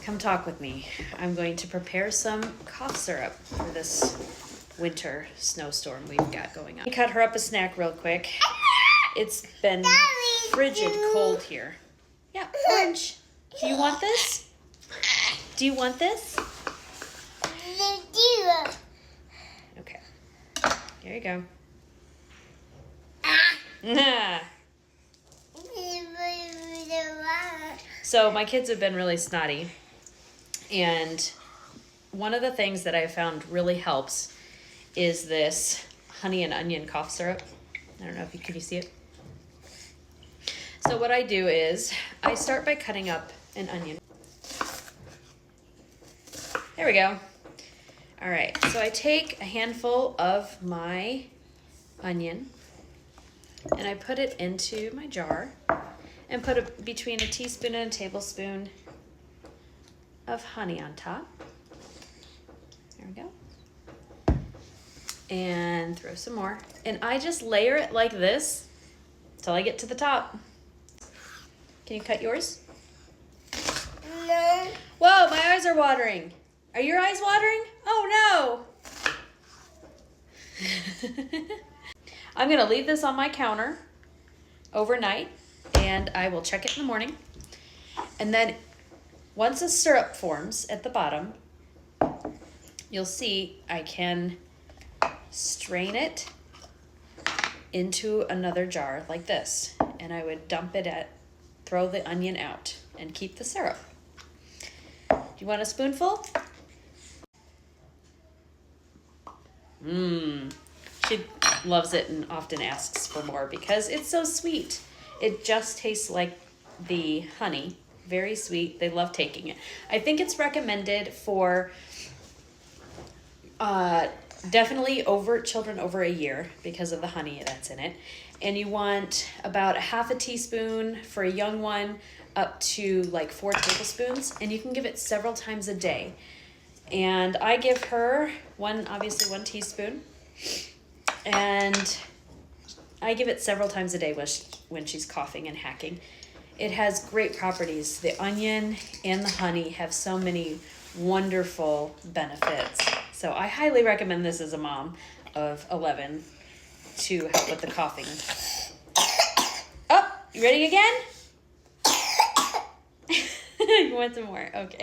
Come talk with me. I'm going to prepare some cough syrup for this winter snowstorm we've got going on. Cut her up a snack real quick. It's been frigid cold here. Yeah, Orange. Do you want this? Do you want this? Okay. Here you go. So my kids have been really snotty, and one of the things that I found really helps is this honey and onion cough syrup. I don't know if you can you see it? So what I do is I start by cutting up an onion. There we go. All right, so I take a handful of my onion and I put it into my jar and put between a teaspoon and a tablespoon of honey on top. There we go. And throw some more. And I just layer it like this till I get to the top. Can you cut yours? No. Whoa, my eyes are watering. Are your eyes watering? Oh no. I'm gonna leave this on my counter overnight and I will check it in the morning. And then once a syrup forms at the bottom, you'll see I can strain it into another jar like this. And I would throw the onion out and keep the syrup. Do you want a spoonful? She loves it and often asks for more because it's so sweet. It just tastes like the honey, very sweet. They love taking it. I think it's recommended for definitely children over a year because of the honey that's in it. And you want about a half a teaspoon for a young one up to like 4 tablespoons, and you can give it several times a day. And I give her obviously 1 teaspoon, and I give it several times a day when she's coughing and hacking. It has great properties. The onion and the honey have so many wonderful benefits. So I highly recommend this as a mom of 11 to help with the coughing. Oh, you ready again? You want some more? Okay.